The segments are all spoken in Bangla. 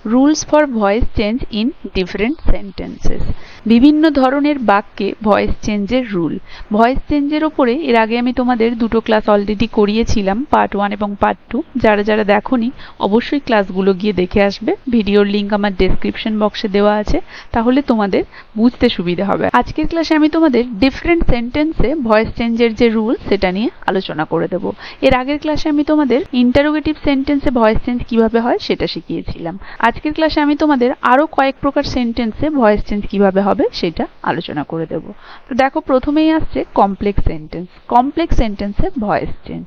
Rules for voice change in different sentences. বিভিন্ন ধরনের বাক্যে ভয়েস চেঞ্জের রুল। ভয়েস চেঞ্জের ওপরে এর আগে আমি তোমাদের দুটো ক্লাস অলরেডি করিয়েছিলাম, পার্ট 1 এবং পার্ট 2। যারা যারা দেখোনি অবশ্যই ক্লাসগুলো গিয়ে দেখে আসবে। ভিডিওর লিঙ্ক আমার ডেসক্রিপশন বক্সে দেওয়া আছে, তাহলে তোমাদের বুঝতে সুবিধা হবে। আজকের ক্লাসে আমি তোমাদের ডিফারেন্ট সেন্টেন্সে ভয়েস চেঞ্জের যে রুল সেটা নিয়ে আলোচনা করে দেব। এর আগের ক্লাসে আমি তোমাদের ইন্টারোগেটিভ সেন্টেন্সে ভয়েস চেঞ্জ কিভাবে হয় সেটা শিখিয়েছিলাম। আজকের ক্লাসে আমি তোমাদের আরো কয়েক প্রকার সেন্টেন্সে ভয়েস চেঞ্জ কিভাবে হবে সেটা আলোচনা করে দেব। তো দেখো, প্রথমেই আসছে কমপ্লেক্স সেন্টেন্স। কমপ্লেক্স সেন্টেন্সে ভয়েস চেঞ্জ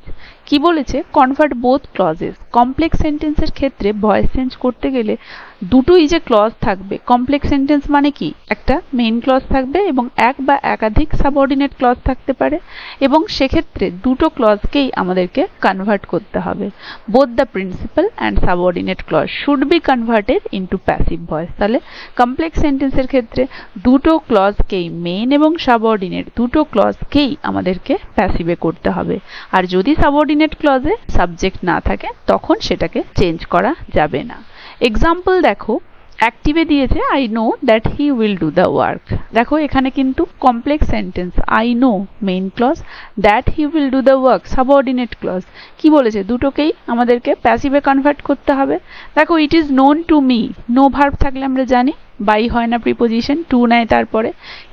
কি বলেছে? Convert both clauses. কমপ্লেক্স সেন্টেন্সের ক্ষেত্রে ভয়েস চেঞ্জ করতে গেলে দুটোই যে ক্লজ থাকবে। কমপ্লেক্স সেন্টেন্স মানে কি? একটা মেইন ক্লজ থাকবে এবং এক বা একাধিক সাবঅর্ডিনেট ক্লজ থাকতে পারে, এবং সেক্ষেত্রে দুটো ক্লজকেই আমাদেরকে কনভার্ট করতে হবে। Both the principal and subordinate clause should be converted into passive voice. তাহলে কমপ্লেক্স সেন্টেন্সের ক্ষেত্রে দুটো ক্লজকেই, মেইন এবং সাবঅর্ডিনেট দুটো ক্লজকেই আমাদেরকে প্যাসিভে করতে হবে। আর যদি সাবঅর্ডিনেট ক্লজে সাবজেক্ট না থাকে তখন সেটাকে চেঞ্জ করা যাবে না। এক্সাম্পল দেখো, অ্যাক্টিভে দিয়েছে I know that he will do the work. দেখো এখানে কিন্তু complex sentence, I know main clause, that he will do the work subordinate clause. কি বলেছে? দুটোকেই আমাদেরকে প্যাসিভে কনভার্ট করতে হবে। দেখো, it is known to me, know verb থাকলে আমরা জানি বাই হয় না, প্রিপোজিশন টু নেয় তারপরে।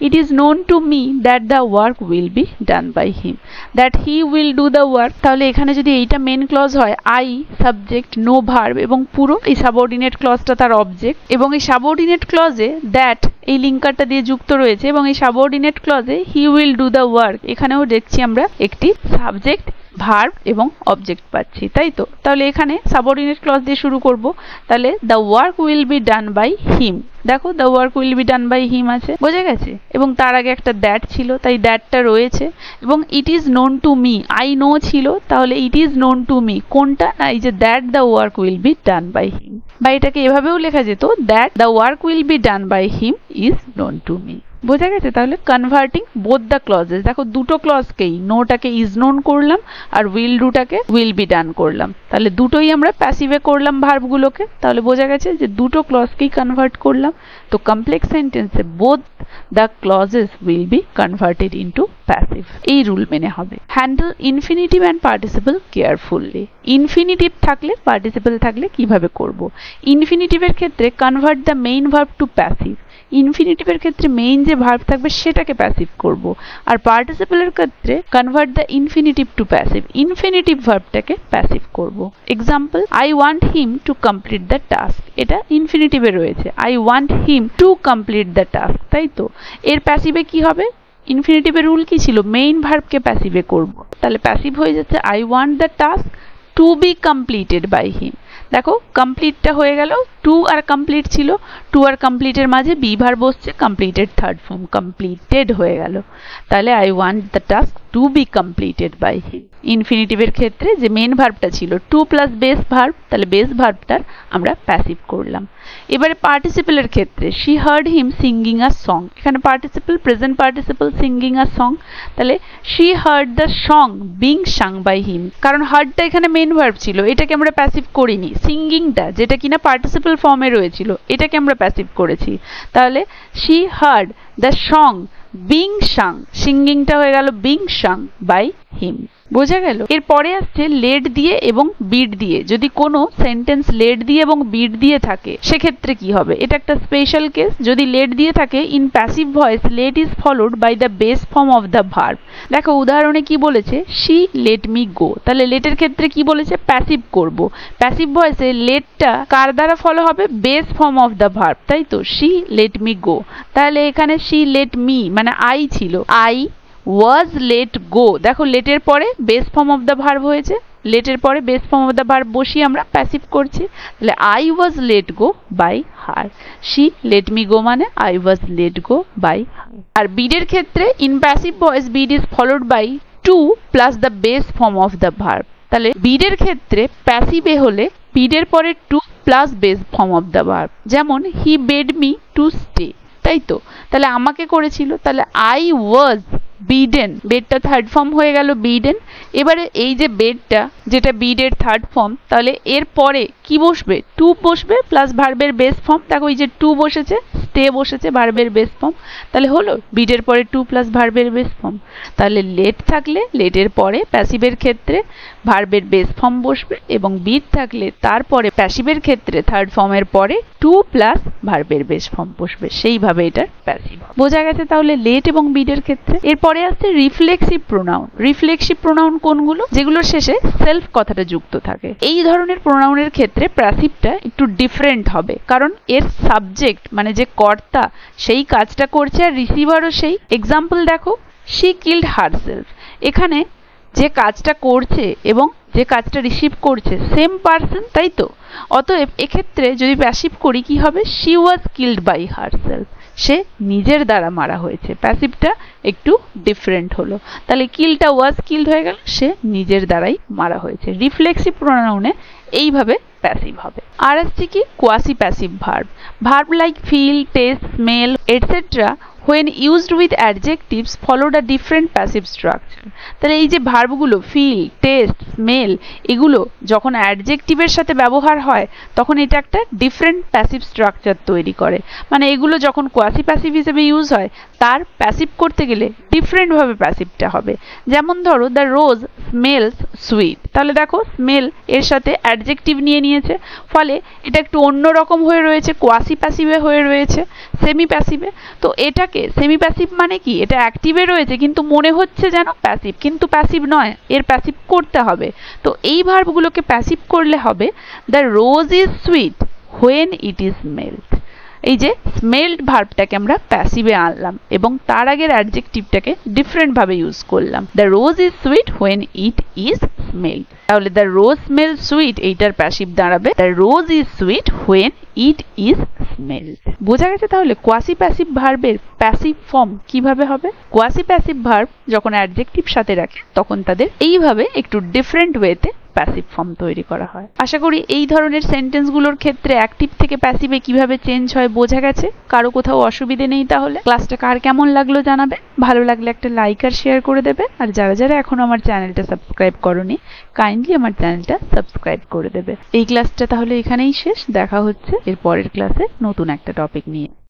It is known to me that the work will be done by him, that he will do the work. তাহলে এখানে যদি এইটা মেন ক্লজ হয়, আই সাবজেক্ট, নো ভার্ব, এবং পুরো এই সাবঅর্ডিনেট ক্লজটা তার অবজেক্ট, এবং এই সাবঅর্ডিনেট ক্লজে দ্যাট এই লিঙ্কারটা দিয়ে যুক্ত রয়েছে, এবং এই সাবঅর্ডিনেট ক্লজে he will do the work, এখানেও দেখছি আমরা একটি সাবজেক্ট, ভার্ব এবং অবজেক্ট পাচ্ছি, তাই তো? তাহলে এখানে সাবঅর্ডিনেট ক্লজ দিয়ে শুরু করব। তাহলে the work will be done by him. দেখো, the work will be done by him আছে, বোঝা গেছে? এবং তার আগে একটা দ্যাট ছিল, তাই দ্যাটটা রয়েছে। এবং it is known to me, I know ছিল, তাহলে it is known to me কোনটা? না, এই যে that the work will be done by him. বা এটাকে এভাবেও লেখা যেত, that the work will be done by him is known to me. বোঝা গেছে? তাহলে কনভার্টিং বোথ দ্য ক্লজেস। দেখো, দুটো ক্লজকেই, নোটাকে ইজ নোন করলাম আর উইল ডুটাকে উইল বি ডান করলাম। তাহলে দুটোই আমরা প্যাসিভে করলাম ভার্বগুলোকে। তাহলে বোঝা গেছে যে দুটো ক্লজকেই কনভার্ট করলাম। তো কমপ্লেক্স সেন্টেন্সে both the clauses will be converted into passive. এই রুল মেনে হবে। Handle infinitive and participle carefully. Infinitive থাকলে, পার্টিসিপল থাকলে কিভাবে করব? ইনফিনিটিভের ক্ষেত্রে convert the main verb to passive. ইনফিনিটিভের ক্ষেত্রে মেইন যে ভার্ব থাকবে সেটাকে প্যাসিভ করব। আর পার্টিসিপলের ক্ষেত্রে convert the infinitive to passive, infinitive ভার্বটাকে প্যাসিভ করব। Example, I want him to complete the task. এটা ইনফিনিটিভে রয়েছে, I want him to complete the task, তাই তো? এর প্যাসিভে কি হবে? ইনফিনিটিভের রুল কি ছিল? মেইন ভার্বকে প্যাসিভে করব। তাহলে প্যাসিভ হয়ে যাচ্ছে I want the task to be completed by him. দেখো, কমপ্লিটটা হয়ে গেল, টু আর কমপ্লিট ছিল, টু আর কমপ্লিটের মাঝে বি ভার্ব বসছে, কমপ্লিটেড থার্ড ফর্ম, কমপ্লিটেড হয়ে গেল। তাহলে I want the task to be completed by him. ইনফিনিটিভের ক্ষেত্রে যে মেন ভার্বটা ছিল টু প্লাস বেস ভার্ব, তাহলে বেস ভার্বটার আমরা প্যাসিভ করলাম। এবারে পার্টিসিপলের ক্ষেত্রে she heard him singing a song. এখানে participle, present participle, singing a song. তাহলে she heard the song being sung by him. কারণ হার্ডটা এখানে মেন ভার্ব ছিল, এটাকে আমরা প্যাসিভ করিনি। সিঙ্গিংটা, যেটা কিনা পার্টিসিপল ফর্মে রয়েছিল, এটাকে আমরা প্যাসিভ করেছি। তাহলে she heard the song being sung, সিঙ্গিংটা হয়ে গেল বিং সাং বাই হিম। বোঝা গেল? এরপরে আসছে লেট দিয়ে এবং বিট দিয়ে। যদি কোনো সেন্টেন্স লেট দিয়ে এবং বিট দিয়ে থাকে সেক্ষেত্রে কি হবে? এটা একটা স্পেশাল কেস। যদি লেট দিয়ে থাকে, in passive voice let is followed by the base form of the verb. দেখো উদাহরণে কি বলেছে? She let me go. তাহলে লেটের ক্ষেত্রে কি বলেছে? প্যাসিভ করব। প্যাসিভ ভয়েসে লেটটা কার দ্বারা ফলো হবে? Base form of the verb, তাই তো? She let me go. তাহলে এখানে শি লেট মি মানে আই ছিল, আই ওয়াজ লেট গো। দেখো, লেটের পরে base form of the verb হয়েছে, লেটের পরে base form of the verb বসিয়ে আমরা প্যাসিভ করছি। তাহলে I was let go by her. She let me go মানে I was let go by her. আর বিডের ক্ষেত্রে in passive voice bid is followed by to plus the base form of the verb. তাহলে বিডের ক্ষেত্রে প্যাসিভে হলে বিডের পরে to plus base form of the verb. যেমন he bade me to stay, তাই তো? তাহলে আমাকে করেছিল, তাহলে আই ওয়াজ বিডেন, বেডটা থার্ড ফর্ম হয়ে গেল বিডেন। এবারে এই যে বেডটা, যেটা বিডের থার্ড ফর্ম, তাহলে এর পরে কি বসবে? টু বসবে প্লাস ভার্বের বেস ফর্ম। দেখো এই যে টু বসেছে, স্টে বসেছে, ভার্বের বেস ফর্ম, তাহলে হলো বিডের পরে টু প্লাস ভার্বের বেস ফর্ম। তাহলে লেট থাকলে লেটের পরে প্যাসিভের ক্ষেত্রে ভার্বের বেস ফর্ম বসবে, এবং বিড থাকলে তারপরে প্যাসিভের ক্ষেত্রে থার্ড ফর্মের পরে টু প্লাস ভার্বের বেস ফর্ম বসবে। সেইভাবে এটার প্যাসিভ। বোঝা গেছে তাহলে লেট এবং বিডের ক্ষেত্রে। এরপরে আসছে রিফ্লেক্সিভ প্রোনাউন। রিফ্লেক্সিভ প্রোনাউন কোনগুলো? যেগুলোর শেষে সেলফ কথাটা যুক্ত থাকে। এই ধরনের প্রোনাউনের ক্ষেত্রে প্যাসিভটা একটু ডিফারেন্ট হবে, কারণ এর সাবজেক্ট মানে যে কর্তা সেই কাজটা করছে আর রিসিভারও সেই। এক্সাম্পল দেখো, শি কিল্ড হারসেলফ। এখানে যে কাজটা করছে এবং যে কাজটা রিসিভ করছে সেম পারসন, তাই তো? অতএব এক্ষেত্রে যদি প্যাসিভ করি কি হবে? She was killed by herself. সে নিজের দ্বারা মারা হয়েছে। প্যাসিভটা একটু ডিফারেন্ট হলো। তাহলে কিলটা ওয়াজ কিল্ড হয়ে গেল, সে নিজের দ্বারাই মারা হয়েছে। রিফ্লেক্সিভ প্রোনাউনে এইভাবে প্যাসিভ হবে। আর আসছে কি? Quasi passive verb. Verb like feel, taste, smell etcetera when used with adjectives followed a different passive structure. তাহলে এই যে ভার্বগুলো ফিল, টেস্ট, স্মেল, এগুলো যখন অ্যাডজেক্টিভের সাথে ব্যবহার হয় তখন এটা একটা ডিফারেন্ট প্যাসিভ স্ট্রাকচার তৈরি করে। মানে এগুলো যখন কোয়াসি প্যাসিভ হিসেবে ইউজ হয়, তার প্যাসিভ করতে গেলে ডিফারেন্টভাবে প্যাসিভটা হবে। যেমন ধরো, দ্য রোজ স্মেলস সুইট। তাহলে দেখো স্মেল এর সাথে অ্যাডজেক্টিভ নিয়ে নিয়েছে, ফলে এটা একটু অন্যরকম হয়ে রয়েছে, কোয়াসি প্যাসিভে হয়ে রয়েছে, সেমি প্যাসিভে। তো এটাকে সেমি প্যাসিভ মানে কি? এটা অ্যাক্টিভে রয়েছে কিন্তু মনে হচ্ছে যেন প্যাসিভ, কিন্তু প্যাসিভ নয়, এর প্যাসিভ করতে হবে। তো এই ভার্বগুলোকে প্যাসিভ করলে হবে, the rose is sweet when it is smelled. এই যে স্মেলড ভার্বটাকে আমরা প্যাসিভে আনলাম এবং তার আগের অ্যাডজেক্টিভটাকে ডিফারেন্ট ভাবে ইউজ করলাম। The rose is sweet when it is smelled. তাহলে দ্য রোজ স্মেল সুইট, এইটার প্যাসিভ দাঁড়াবে the rose is sweet when it is smelled. বোঝা গেছে তাহলে কোয়াসি প্যাসিভ ভার্বের প্যাসিভ ফর্ম কিভাবে হবে? কোয়াসি প্যাসিভ ভার্ব যখন অ্যাডজেক্টিভ সাথে রাখে তখন তাদের এইভাবে একটু ডিফারেন্ট ওয়েতে প্যাসিভ ফর্ম তৈরি করা হয়। আশা করি এই ধরনের সেন্টেন্সগুলোর ক্ষেত্রে অ্যাক্টিভ থেকে প্যাসিভে কিভাবে চেঞ্জ হয় বোঝা গেছে। কারো কোথাও অসুবিধে নেই। তাহলে ক্লাসটা কার কেমন লাগলো জানাবে, ভালো লাগলে একটা লাইক আর শেয়ার করে দেবে, আর যারা যারা এখনো আমার চ্যানেলটা সাবস্ক্রাইব করোনি কাইন্ডলি আমার চ্যানেলটা সাবস্ক্রাইব করে দেবে। এই ক্লাসটা তাহলে এখানেই শেষ। দেখা হচ্ছে এর পরের ক্লাসে নতুন একটা টপিক নিয়ে।